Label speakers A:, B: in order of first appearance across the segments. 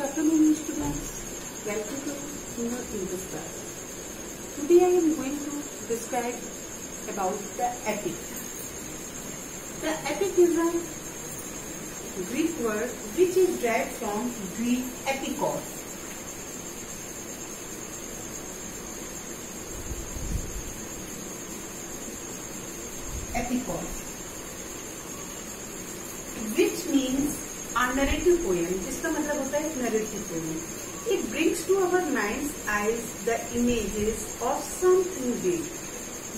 A: Good afternoon, students. Welcome to Suno English class. Today I am going to describe about the epic. The epic is a Greek word which is derived from Greek epikos. Epikos, which means a narrative poem, जिसका मतलब होता है narrative poem. It brings to our mind's eyes the images of something big.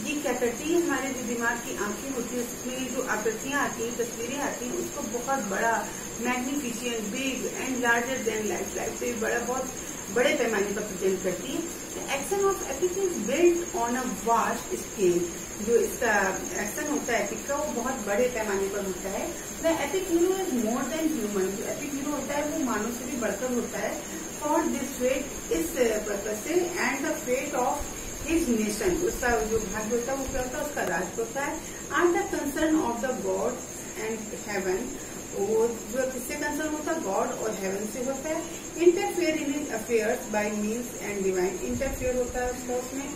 A: ये क्या करती है, हमारे जो दिमाग की आंखें होती है उसमें जो आकृतियां आती हैं, तस्वीरें आती हैं, उसको बहुत बड़ा, magnificent, big and larger than life, life से बड़ा, बहुत बड़े पैमाने पर प्रेजेंट करती है. Action of epic is built on a vast scale. जो इसका एक्शन होता है एपिक का, वो बहुत बड़े पैमाने पर होता है. The epic hero is more than human. जो एपिक हीरो होता है वो मानव से भी बढ़कर होता है. फॉर दिस फेट, इस पर्पज से, and the fate of his nation, उसका जो भाग्य होता है वो क्या होता है, उसका राज होता है. And the concern of the God and heaven, वो जो किससे कंसर्न होता है, गॉड और हेवन से होता है. Interfere in his affairs bye means and divine. Interfere होता है उसका, उसमें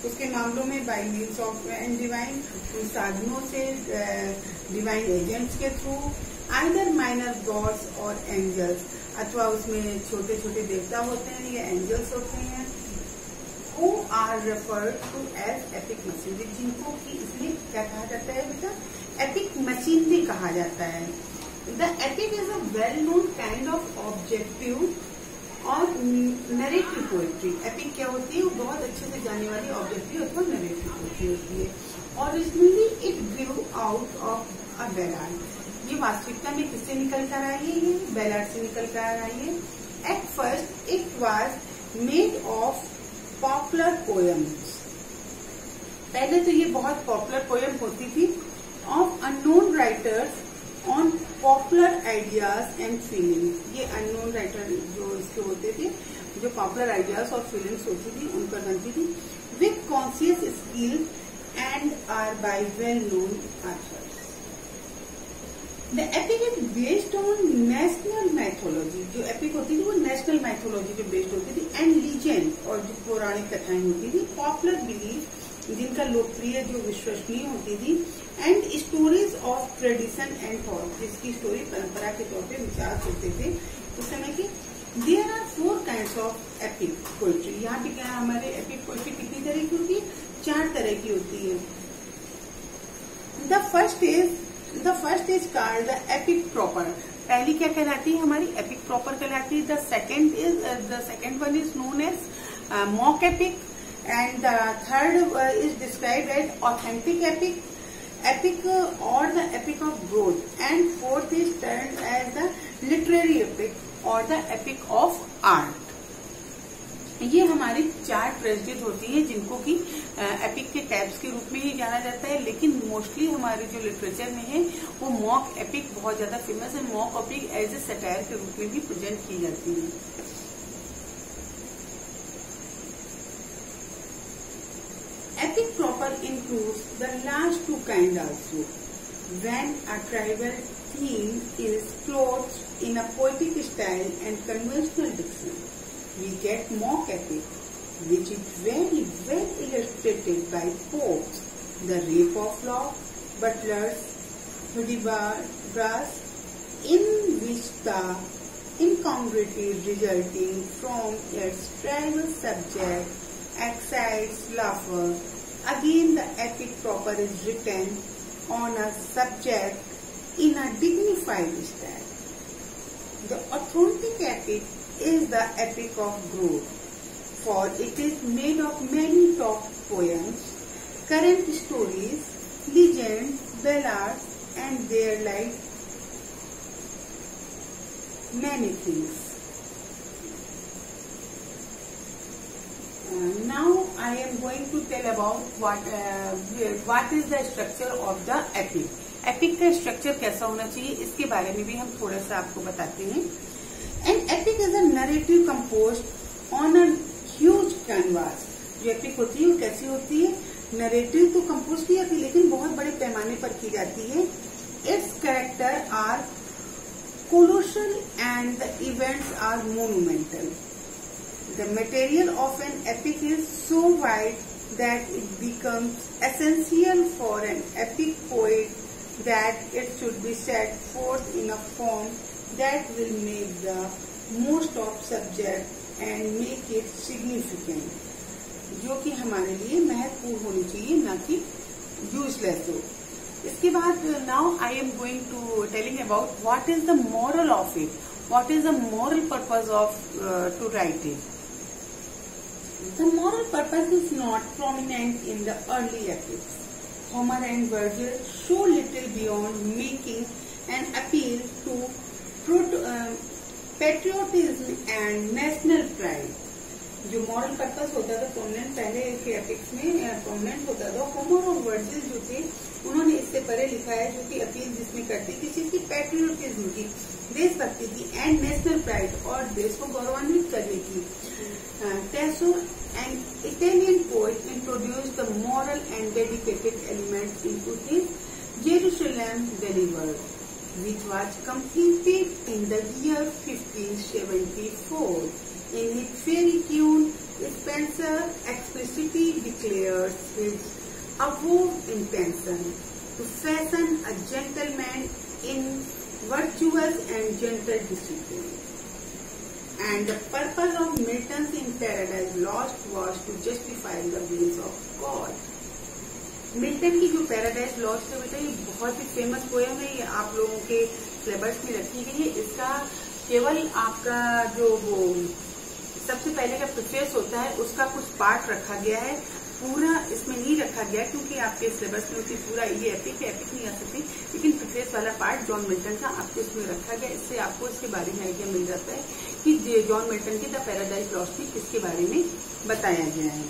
A: उसके मामलों में bye means of and divine, उन साधनों से, डिवाइन एजेंट्स के थ्रू. आइदर माइनर गॉड्स और एंजल्स, अथवा उसमें छोटे छोटे देवता होते हैं या एंजल्स होते हैं. who are referred to as epic machinery, जिनको कि इसलिए क्या कहा जाता है बेटा, एपिक मशीनरी कहा जाता है. The epic is a well known kind of objective और नरेटिव पोएट्री. एपिक क्या होती है, वो बहुत अच्छे से जाने वाली ऑब्जेक्टिव अथवा नरेटिव पोएट्री होती है. Originally it grew out of a ballad. ये वास्तविकता में किससे निकल कर आई है, ये बैलाड से निकल कर आई है. At first it was made of popular poems. पहले तो ये बहुत पॉपुलर पोएम होती थी of unknown writers on popular ideas and feelings. ये अननोन राइटर जो इसके होते थे, जो पॉपुलर आइडियाज और फीलिंग्स होती थी, उन पर बनती थी. With conscious skill and are by well known authors. The epic is based on national mythology. जो एपिक होती थी वो नेशनल मैथोलॉजी पे बेस्ड होती थी. एंड लीजेंड, और जो पौराणिक कथाएं होती थी. पॉपुलर बिलीफ, जिनका लोकप्रिय, जो विश्वसनीय होती थी. And stories of tradition and thought, जिसकी स्टोरी परंपरा के तौर पे विचार होते थे उस समय के. There are 4 kinds of epic poetry. यहाँ पे क्या हमारे एपिक पोएट्री कितनी तरह की होती है, 4 तरह की होती है. The first is called the epic proper. पहली क्या कहलाती है, हमारी एपिक प्रॉपर कहलाती है. The second one is known as mock epic. And the third is described as authentic epic or the epic of growth. And fourth is termed as the literary epic or the epic of art. ये हमारी 4 tragedies होती है जिनको कि epic के types के रूप में ही जाना जाता है. लेकिन मोस्टली हमारे जो लिटरेचर में है वो मॉक एपिक बहुत ज्यादा फेमस है. Mock epic as a satire के रूप में भी प्रेजेंट की जाती है. Epic proper includes the last 2 kind also. When a tribal theme is clothed in a poetic style and conventional diction, we get mock epic, which is very well illustrated by Pope's The Rape of Lock, Butler's Hudibras, in which the incongruity resulting from its tribal subject excites laughter. Again, the epic proper is written on a subject in a dignified style. The authentic epic is the epic of growth, for it is made of many top poems, current stories, legends, ballads, and there like many things. Now I am going to tell about what is the structure of the epic. Epic का structure कैसा होना चाहिए, इसके बारे में भी हम थोड़ा सा आपको बताते हैं. An epic is a narrative composed on a huge canvas. जो एपिक होती है वो कैसी होती है, नरेटिव तो कंपोज की जाती है लेकिन बहुत बड़े पैमाने पर की जाती है. Its character are colossal and the events are monumental. The material of an epic is so wide that it becomes essential for an epic poet that it should be set forth in a form that will make the most of subject and make it significant, जो कि हमारे लिए महत्वपूर्ण होनी चाहिए, ना कि useless हो. इसके बाद now I am going to telling about what is the moral of it, what is the moral purpose of to write it. The moral purpose is not prominent in the early epics. Homer and Virgil show little beyond making an appeal to patriotism and national pride. जो moral purpose होता था prominent पहले के epics में prominent होता था, Homer और Virgil जो थे उन्होंने इससे परे लिखा है, जो कि अपील जिसमें करती थी जिसकी पैट्रियोटिज्म की, देशभक्ति की, एंड नेशनल प्राइड, और देश को गौरवान्वित करने की. Tasso, an Italian poet, introduced the moral and dedicated elements into his Jerusalem Delivered, which was completed in the year 1574. In his fairy tune, Spenser explicitly declares his avowed intention to fashion a gentleman in virtuous and gentle discipline. And the purpose of Milton's In Paradise Lost was to justify the ways of God. Milton की जो paradise lost है बेटा, ये बहुत ही famous poem है, ये आप लोगों के सिलेबस में रखी गई है. इसका केवल आपका जो वो सबसे पहले का प्रिफेस होता है उसका कुछ पार्ट रखा गया है, पूरा इसमें नहीं रखा गया क्योंकि आपके सिलेबस में पूरा ये एपिक नहीं आ सकती, लेकिन प्रिफेस वाला पार्ट जॉन मिल्टन का आपके उसमें रखा गया. इससे आपको इसके बारे में आइडिया मिल जाता है कि जॉन मिल्टन की द पैराडाइज लॉस्ट में किसके बारे में बताया गया है.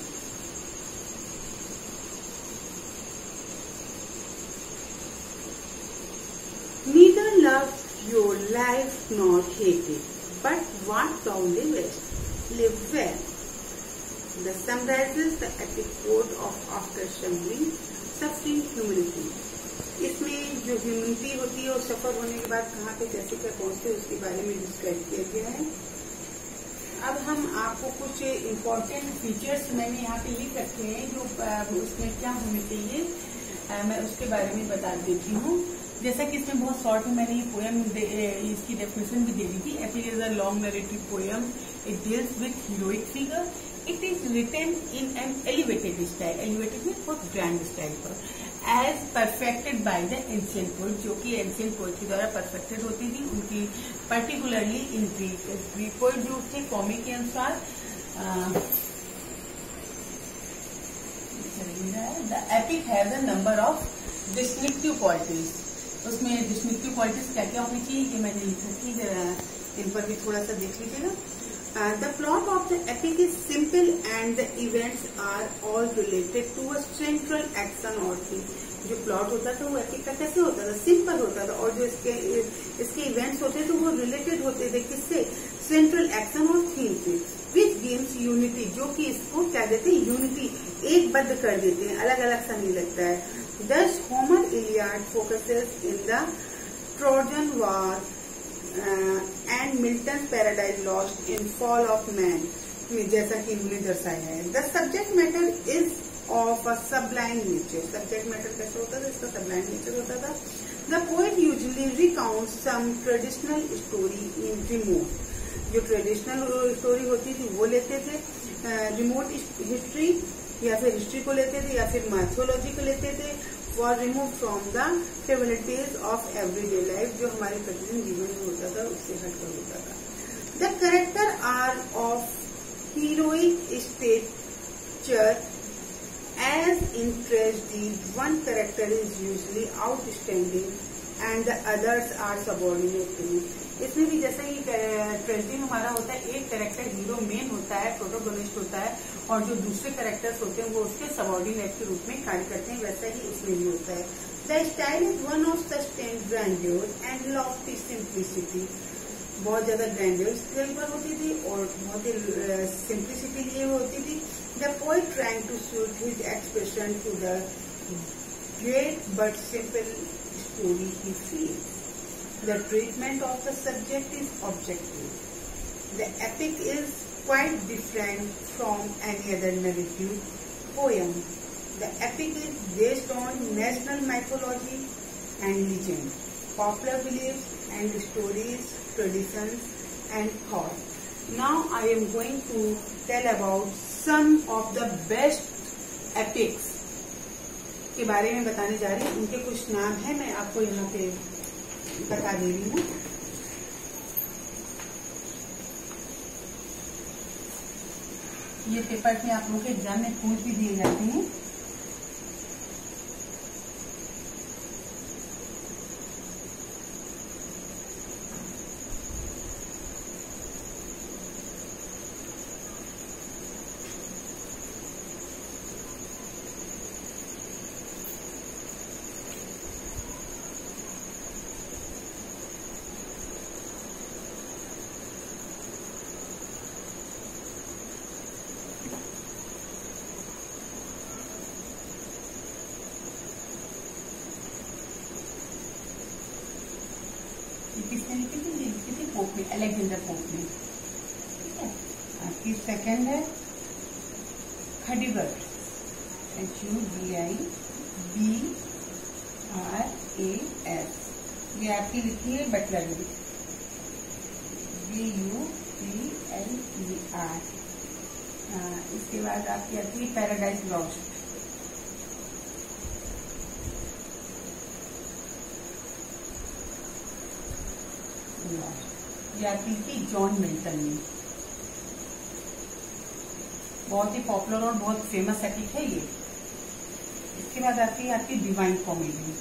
A: Neither love your life nor hate it, but what thou livest, live well. The summarizes the epic quote of after suffering humility. इसमें जो ह्यूमिलिटी होती है और सफर होने के बाद कहाँ पे कैसे क्या पहुंचते उसके बारे में डिस्क्राइब किया गया है. अब हम आपको कुछ इम्पोर्टेंट फीचर्स मैंने यहाँ पे लिख रखे हैं जो उसमें क्या होने चाहिए, मैं उसके बारे में बता देती हूँ. जैसा कि इसमें बहुत शॉर्ट में मैंने ये पोएम इसकी डेफिनेशन भी दे दी थी. Epic is a long narrative poem. It deals with heroic figure. It is written in an elevated style. Elevated में बहुत ग्रैंड स्टाइल पर, as perfected by the ancient poet, जो कि एंशिएंट पोएट के द्वारा परफेक्टेड होती थी. उनकी पर्टिकुलरली इन ग्रीक पोएट जो थे कॉमिक के अनुसार. The epic has a number of distinctive qualities. उसमें डिस्टिंक्टिव क्वालिटीज क्या क्या होनी चाहिए ये मैंने लिखा थी, जरा इन पर भी थोड़ा सा देख लीजिएगा. The plot of the epic is simple and the events are all related to a central action or theme. जो प्लॉट होता था वो एपिक का कैसे होता था, सिंपल होता था, और जो इसके इवेंट्स होते थे वो रिलेटेड होते थे किससे, सेंट्रल एक्शन और थीम से. विच गिव्स यूनिटी, जो कि इसको क्या देते हैं, यूनिटी, एकबद्ध कर देते हैं, अलग अलग सा नहीं लगता है. Thus Homer Iliad focuses in the Trojan War and Milton's Paradise Lost in Fall of Man, जैसा कि इन्होंने दर्शाया है. The subject matter is of a sublime nature. Subject matter कैसे होता था, इसका sublime nature होता था. The poet usually recounts some traditional story in remote. जो ट्रेडिशनल स्टोरी होती थी वो लेते थे, रिमोट हिस्ट्री या फिर हिस्ट्री को लेते थे या फिर मैथोलॉजी को लेते थे, for remove from the trivialities of everyday life, जो हमारे प्रतिदिन जीवन में होता था उससे हटकर होता था. The character are of heroic stature as in tragedy. One character is usually outstanding and the others are subordinate to him. इसमें भी जैसा कि ट्रेजेडी में हमारा होता है, एक कैरेक्टर हीरो मेन होता है, प्रोटोगोनिस्ट होता है, और जो दूसरे कैरेक्टर्स होते हैं वो उसके सबऑर्डिनेट के रूप में कार्य करते हैं, वैसा ही इसमें भी होता है. The style is one of sustained grandeur and Lofty simplicity. बहुत ज्यादा ग्रैंड्योर स्केल पर होती थी और बहुत ही सिंप्लिसिटी लिए होती थी. The poet trying to suit his expression to the great but simple story he feels. The treatment of the subject is objective. The epic is quite different from any other narrative poem. The epic is based on national mythology and legend, popular beliefs and stories, traditions and thought. Now I am going to tell about some of the best epics के बारे में बताने जा रही हूँ. उनके कुछ नाम है, मैं आपको यहाँ पे बता दे रही हूँ. ये पेपर में आप लोगों के एग्जाम में पूछ भी दिए जाते हैं. किसने लिखी थी? लिखी थी पोप ने, अलेक्जेंडर पोप ने. ठीक है. आपकी सेकंड है खडीगर, HUDIBRAS. ये आपकी लिखी है बटलर ने, BUPLER. इसके बाद आपकी आती है पैराडाइज लॉस्ट. ये आती थी जॉन मिल्टन ने. बहुत ही पॉपुलर और बहुत फेमस एपिक है ये. इसके बाद आती है आपकी डिवाइन कॉमेडी.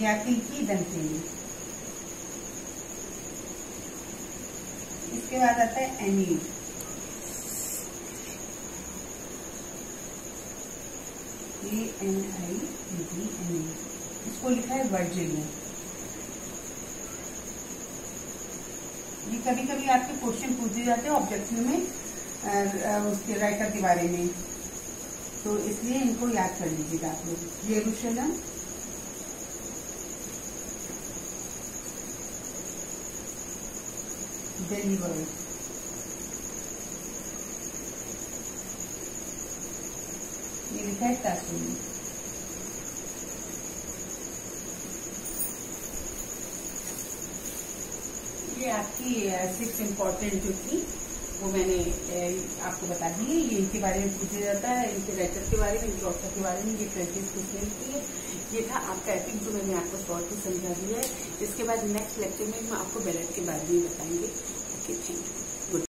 A: ये आती थी दंते ने. इसके बाद आता है एनीड. ANIED. इसको लिखा है वर्जिल ने. ये कभी कभी आपके क्वेश्चन पूछे जाते हैं ऑब्जेक्टिव में उसके राइटर के बारे में, तो इसलिए इनको याद कर लीजिएगा आप लोग. Jerusalem, delivered. ये लिखा है तासुनी. ये आपकी 6 इम्पोर्टेंट जो थी वो मैंने आपको बता दी. ये इनके बारे में पूछा जाता है, इनके राइटर के बारे में, इनके ऑथर के बारे में. ये ट्रेजेस किसने लिखी है. ये था आपका एपिक जो मैंने आपको शॉर्ट में समझा दिया है. इसके बाद नेक्स्ट लेक्चर में हम आपको बैलेट के बारे में बताएंगे. Okay, thank you.